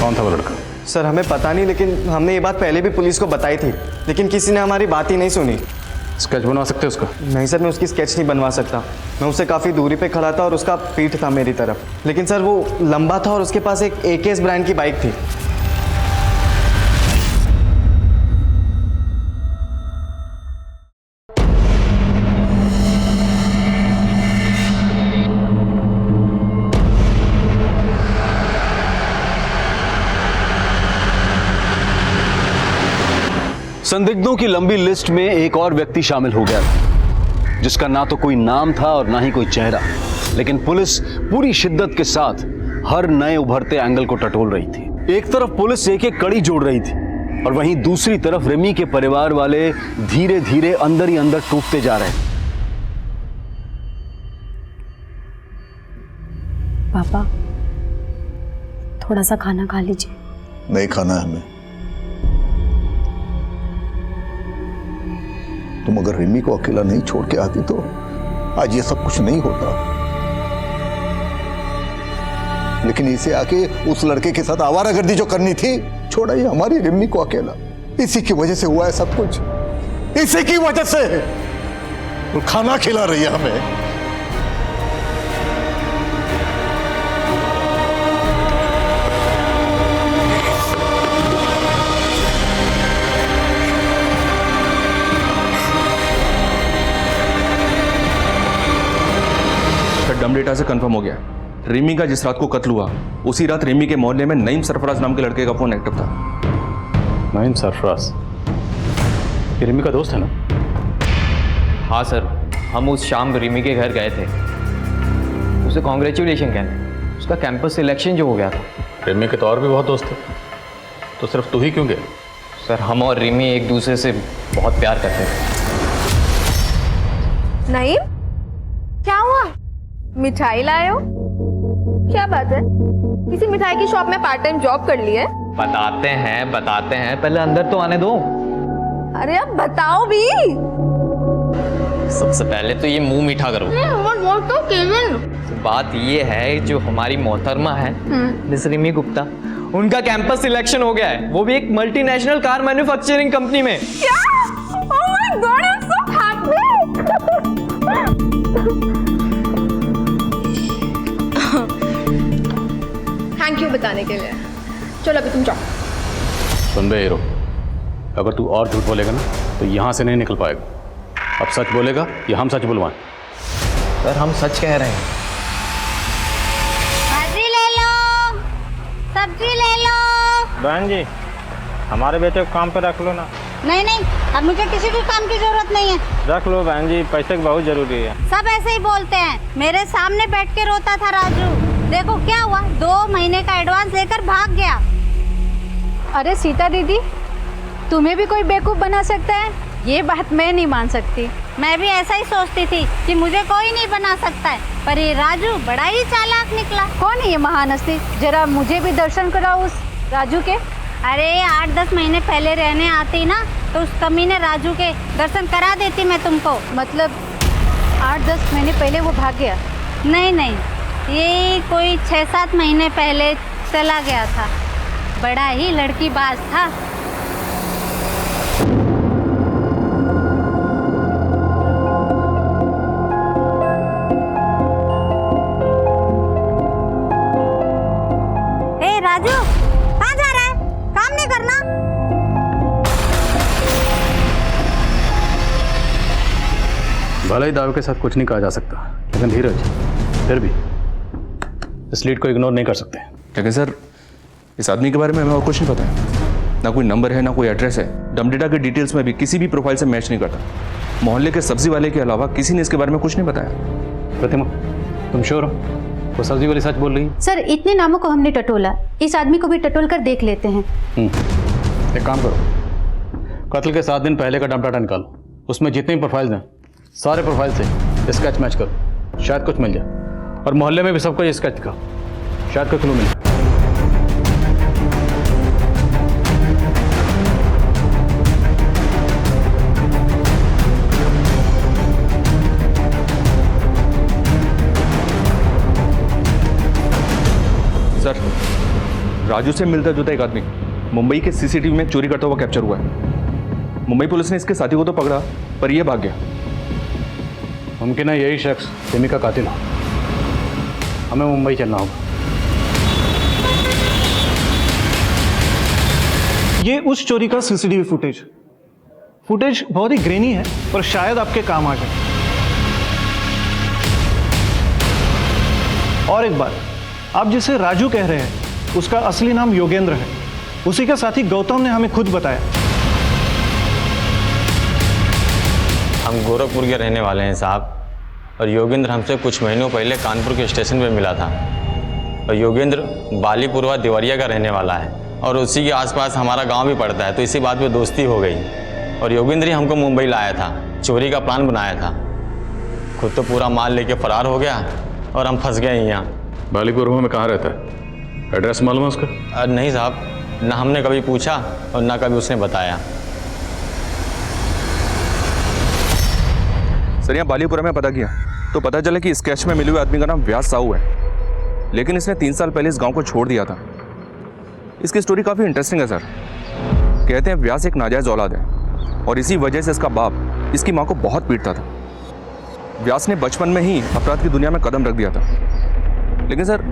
[SPEAKER 12] कौन था वो लड़का?
[SPEAKER 9] सर हमें पता नहीं, लेकिन हमने ये बात पहले भी पुलिस को बताई थी, लेकिन किसी ने हमारी बात ही नहीं सुनी।
[SPEAKER 12] स्केच बनवा सकते उसका?
[SPEAKER 9] नहीं सर, मैं उसकी स्केच नहीं बनवा सकता। मैं उससे काफ़ी दूरी पे खड़ा था और उसका पीठ था मेरी तरफ, लेकिन सर वो लंबा था और उसके पास एक AKS ब्रांड की बाइक थी।
[SPEAKER 2] संदिग्धों की लंबी लिस्ट में एक और व्यक्ति शामिल हो गया था, जिसका ना तो कोई नाम था और ना ही कोई चेहरा, लेकिन पुलिस पूरी शिद्दत के साथ हर नए उभरते एंगल को टटोल रही थी। एक तरफ पुलिस एक एक कड़ी जोड़ रही थी और वहीं दूसरी तरफ रिमी के परिवार वाले धीरे धीरे अंदर ही अंदर टूटते जा रहे थे।
[SPEAKER 1] पापा, थोड़ा सा खाना खा लीजिए।
[SPEAKER 5] नहीं खाना है हमें। तुम अगर रिमी को अकेला नहीं छोड़ के आती तो आज ये सब कुछ नहीं होता, लेकिन इसे आके उस लड़के के साथ आवारागर्दी जो करनी थी, छोड़ा ये हमारी रिमी को अकेला। इसी की वजह से हुआ है सब कुछ, इसी की वजह से। वो खाना खिला रही है हमें।
[SPEAKER 17] डम डेटा से कंफर्म हो गया, रिमी का जिस रात को कत्ल हुआ उसी रात रिमी के मोहल्ले में नईम सरफराज नाम के लड़के का फोन एक्टिव था।
[SPEAKER 12] नईम सरफराज ये रिमी का दोस्त है ना?
[SPEAKER 19] हाँ सर, हम उस शाम रिमी के घर गए थे, उसे कॉन्ग्रेचुलेशन कहने। उसका कैंपस सिलेक्शन जो हो गया था।
[SPEAKER 12] रिमी के तो और भी बहुत दोस्त थे, तो सिर्फ तू ही क्यों गया?
[SPEAKER 19] सर हम और रिमी एक दूसरे से बहुत प्यार करते थे।
[SPEAKER 6] नईम, क्या हुआ? मिठाई लाए हो? क्या बात है? किसी मिठाई की शॉप में पार्ट टाइम जॉब कर ली है?
[SPEAKER 19] बताते हैं, पहले अंदर तो आने दो।
[SPEAKER 6] अरे अब बताओ भी।
[SPEAKER 19] सबसे पहले तो ये मुंह मीठा करो।
[SPEAKER 6] तो केविन,
[SPEAKER 19] बात ये है, जो हमारी मोहतरमा है मिस रिमी गुप्ता, उनका कैंपस सिलेक्शन हो गया है, वो भी एक मल्टीनेशनल कार मैन्युफैक्चरिंग कंपनी में।
[SPEAKER 6] क्या? Oh my God, I'm so happy. Thank you बताने के लिए। चलो अभी तुम जाओ।
[SPEAKER 12] सुन बे हीरो, अगर तू और झूठ बोलेगा ना तो यहाँ से नहीं निकल पाएगा। अब सच बोलेगा या हम सच बुलवाएं?
[SPEAKER 19] सर हम सच कह रहे हैं।
[SPEAKER 20] भाजी ले लो, सब्जी ले लो।
[SPEAKER 21] बहन जी, हमारे बेटे को काम पे रख लो ना।
[SPEAKER 20] नहीं नहीं, अब मुझे किसी के काम की जरूरत नहीं है।
[SPEAKER 21] रख लो बहन जी, पैसे की बहुत जरूरी है।
[SPEAKER 20] सब ऐसे ही बोलते हैं। मेरे सामने बैठ के रोता था राजू, देखो क्या हुआ, 2 महीने का एडवांस लेकर भाग गया।
[SPEAKER 22] अरे सीता दीदी, तुम्हें भी कोई बेवकूफ़ बना सकता है? ये बात मैं नहीं मान सकती।
[SPEAKER 20] मैं भी ऐसा ही सोचती थी कि मुझे कोई नहीं बना सकता है, पर ये राजू बड़ा ही चालाक निकला।
[SPEAKER 22] कौन है ये महान हस्ती? जरा मुझे भी दर्शन कराओ उस राजू के।
[SPEAKER 20] अरे 8-10 महीने पहले रहने आती ना, तो उस कमीने राजू के दर्शन करा देती मैं तुमको।
[SPEAKER 22] मतलब 8-10 महीने पहले वो भाग गया?
[SPEAKER 20] नहीं नहीं, ये कोई 6-7 महीने पहले चला गया था। बड़ा ही लड़कीबाज था। ए राजू, कहाँ जा रहा है? काम नहीं करना?
[SPEAKER 12] भले ही दावे के साथ कुछ नहीं कहा जा सकता, लेकिन धीरज, फिर भी इस लीड को इग्नोर नहीं कर सकते।
[SPEAKER 17] लेकिन सर, इस आदमी के बारे में हमें और कुछ नहीं पता है। ना कोई नंबर है, ना कोई एड्रेस है। डम डेटा के डिटेल्स में भी किसी भी प्रोफाइल से मैच नहीं करता। मोहल्ले के सब्जी वाले के अलावा किसी ने इसके बारे में कुछ नहीं बताया।
[SPEAKER 12] प्रतिमा, तुम श्योर हो वो सब्जी वाली सच बोल रही है?
[SPEAKER 22] सर इतने नामों को हमने टटोला, इस आदमी को भी टटोल कर देख लेते हैं।
[SPEAKER 12] एक काम करो, कत्ल के 7 दिन पहले का डम डाटा निकालो, उसमें जितने भी प्रोफाइल्स हैं सारे प्रोफाइल से स्केच मैच करो, शायद कुछ मिल जाए। और मोहल्ले में भी सबको ये स्केच दिखाओ, शायद कोई क्लू मिले।
[SPEAKER 17] राजू से मिलता जुलता एक आदमी मुंबई के सीसीटीवी में चोरी करता हुआ कैप्चर हुआ है। मुंबई पुलिस ने इसके साथी को तो पकड़ा, पर यह भाग गया।
[SPEAKER 12] मुमकिन है यही शख्स रिमी का कातिल हो। हमें मुंबई चलना होगा।
[SPEAKER 15] ये उस चोरी का सीसीटीवी फुटेज बहुत ही ग्रेनी है, पर शायद आपके काम आ जाए। और एक बात, आप जिसे राजू कह रहे हैं उसका असली नाम योगेंद्र है। उसी का साथी गौतम ने हमें खुद बताया।
[SPEAKER 16] हम गोरखपुर के रहने वाले हैं साहब, और योगेंद्र हमसे कुछ महीनों पहले कानपुर के स्टेशन पे मिला था। और योगेंद्र बालीपुरवा देवरिया का रहने वाला है, और उसी के आसपास हमारा गांव भी पड़ता है, तो इसी बात पे दोस्ती हो गई। और योगेंद्र ही हमको मुंबई लाया था, चोरी का प्लान बनाया था। खुद तो पूरा माल लेके फरार हो गया और हम फंस गए यहाँ।
[SPEAKER 12] बालीपुरवा में कहाँ रहता है? एड्रेस मालूम है उसका?
[SPEAKER 16] नहीं साहब, ना हमने कभी पूछा और ना कभी उसने बताया।
[SPEAKER 17] सर यहाँ बालीपुरा में पता किया तो पता चला कि स्केच में मिले हुए आदमी का नाम व्यास साहू है, लेकिन इसने 3 साल पहले इस गांव को छोड़ दिया था। इसकी स्टोरी काफ़ी इंटरेस्टिंग है सर। कहते हैं व्यास एक नाजायज औलाद है, और इसी वजह से इसका बाप इसकी माँ को बहुत पीटता था। व्यास ने बचपन में ही अपराध की दुनिया में कदम रख दिया था। लेकिन सर,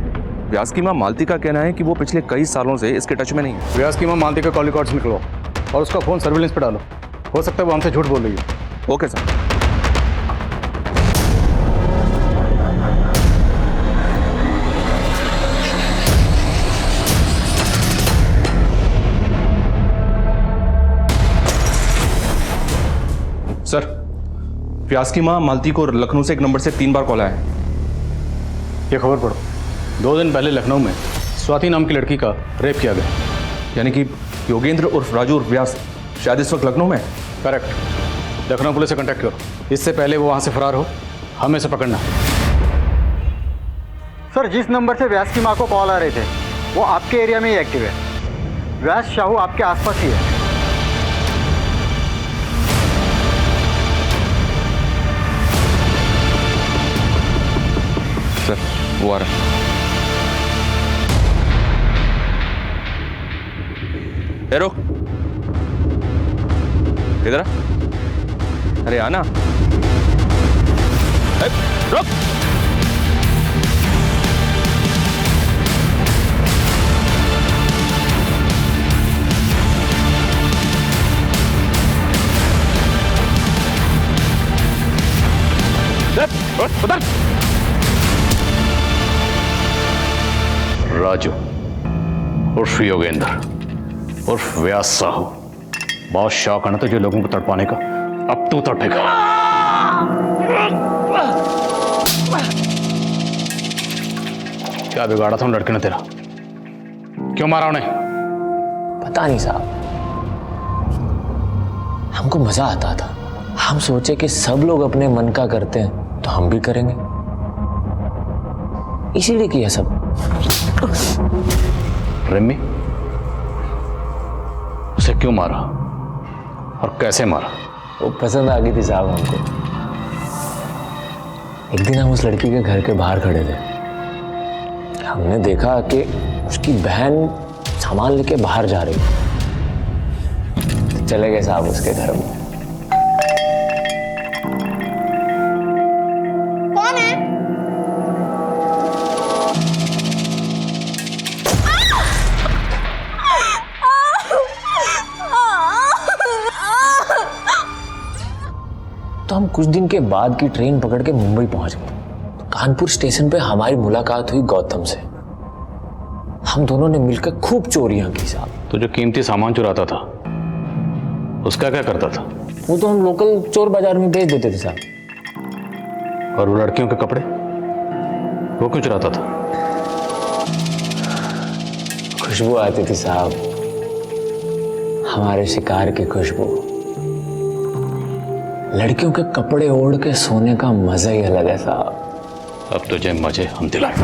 [SPEAKER 17] व्यास की माँ मालती का कहना है कि वो पिछले कई सालों से इसके टच में नहीं है।
[SPEAKER 12] व्यास की माँ मालती का कॉल रिकॉर्ड्स निकलो और उसका फ़ोन सर्विलेंस पे डालो। हो सकता है वो हमसे झूठ बोल रही है।
[SPEAKER 17] Okay sir. सर, व्यास की माँ मालती को लखनऊ से एक नंबर से 3 बार कॉल आया है।
[SPEAKER 12] ये खबर पढ़ो। 2 दिन पहले लखनऊ में स्वाति नाम की लड़की का रेप किया गया।
[SPEAKER 17] यानी कि योगेंद्र उर्फ राजू उर्फ व्यास शायद इस वक्त लखनऊ में?
[SPEAKER 12] करेक्ट। लखनऊ पुलिस से कांटेक्ट करो, इससे पहले वो वहाँ से फरार हो। हमें से पकड़ना।
[SPEAKER 8] सर, जिस नंबर से व्यास की माँ को कॉल आ रहे थे वो आपके एरिया में ही एक्टिव है। व्यास साहू आपके आसपास ही है।
[SPEAKER 17] सर, वो आ रहा है। रुक, इधर आ। अरे आना। रुक। उधर।
[SPEAKER 12] राजू उर्फ योगेंद्र उर्फ व्यास साहू, बहुत शौक है ना तुझे लोगों को तड़पाने का। अब तू तड़पेगा। क्या बिगाड़ा था उन लड़के ने तेरा? क्यों मारा उन्हें?
[SPEAKER 23] पता नहीं साहब, हमको मजा आता था। हम सोचे कि सब लोग अपने मन का करते हैं तो हम भी करेंगे, इसीलिए किया सब।
[SPEAKER 12] रिमी, उसे क्यों मारा और कैसे मारा?
[SPEAKER 23] वो पसंद आ गई थी साहब हमको। एक दिन हम उस लड़की के घर के बाहर खड़े थे। हमने देखा कि उसकी बहन सामान लेके बाहर जा रही। तो चले गए साहब उसके घर में।
[SPEAKER 6] कौन है?
[SPEAKER 23] तो हम कुछ दिन के बाद की ट्रेन पकड़ के मुंबई पहुंच गए। तो कानपुर स्टेशन पे हमारी मुलाकात हुई गौतम से। हम दोनों ने मिलकर खूब चोरियां की साहब।
[SPEAKER 12] तो जो कीमती सामान चुराता था उसका क्या करता था?
[SPEAKER 23] वो तो हम लोकल चोर बाजार में बेच देते थे साहब।
[SPEAKER 12] और वो लड़कियों के कपड़े वो क्यों चुराता था?
[SPEAKER 23] खुशबू आती थी साहब, हमारे शिकार की खुशबू। लड़कियों के कपड़े ओढ़ के सोने का मजा ही अलग है साहब।
[SPEAKER 12] अब तुझे मजे हम दिलाएं।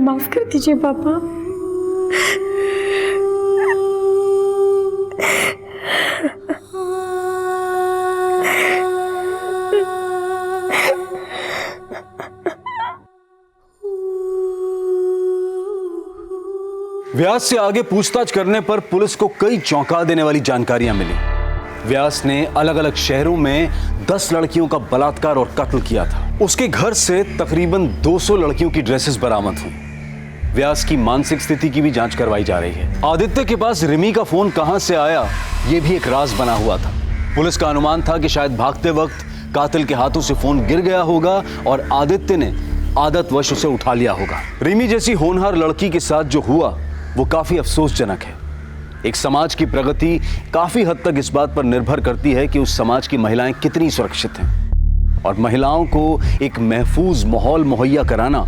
[SPEAKER 1] माफ कर दीजिए पापा।
[SPEAKER 2] व्यास से आगे पूछताछ करने पर पुलिस को कई चौंका देने वाली जानकारियां मिली। व्यास ने अलग अलग शहरों में 10 लड़कियों का बलात्कार और कत्ल किया था। उसके घर से तकरीबन 200 लड़कियों की ड्रेसेस बरामद हुई। व्यास की मानसिक स्थिति की भी जांच करवाई जा रही है। आदित्य के पास रिमी का फोन कहां से आया, यह भी एक राज बना हुआ था। पुलिस का अनुमान था कि शायद भागते वक्त कातिल के हाथों से फोन गिर गया होगा और आदित्य ने आदतवश उसे उठा लिया होगा। रिमी जैसी होनहार लड़की के साथ जो हुआ वो काफी अफसोसजनक है। एक समाज की प्रगति काफी हद तक इस बात पर निर्भर करती है कि उस समाज की महिलाएं कितनी सुरक्षित हैं, और महिलाओं को एक महफूज माहौल मुहैया कराना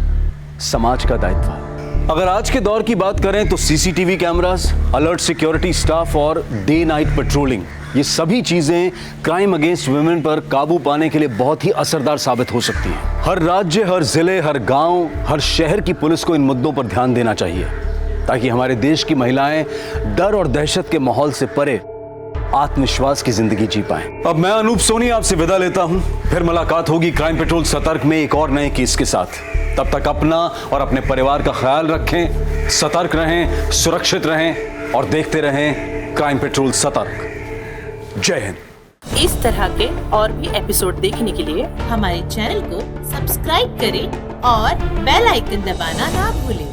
[SPEAKER 2] समाज का दायित्व है। अगर आज के दौर की बात करें तो CCTV cameras, alert security staff और डे नाइट पेट्रोलिंग, ये सभी चीजें क्राइम अगेंस्ट वुमेन पर काबू पाने के लिए बहुत ही असरदार साबित हो सकती हैं। हर राज्य, हर जिले, हर गांव, हर शहर की पुलिस को इन मुद्दों पर ध्यान देना चाहिए ताकि हमारे देश की महिलाएं डर और दहशत के माहौल से परे आत्मविश्वास की जिंदगी जी पाएं। अब मैं अनूप सोनी आपसे विदा लेता हूं। फिर मुलाकात होगी क्राइम पेट्रोल सतर्क में एक और नए केस के साथ। तब तक अपना और अपने परिवार का ख्याल रखें, सतर्क रहें, सुरक्षित रहें और देखते रहें क्राइम पेट्रोल सतर्क। जय हिंद।
[SPEAKER 4] इस तरह के और भी एपिसोड देखने के लिए हमारे चैनल को सब्सक्राइब करें और बेल आइकन दबाना ना भूलें।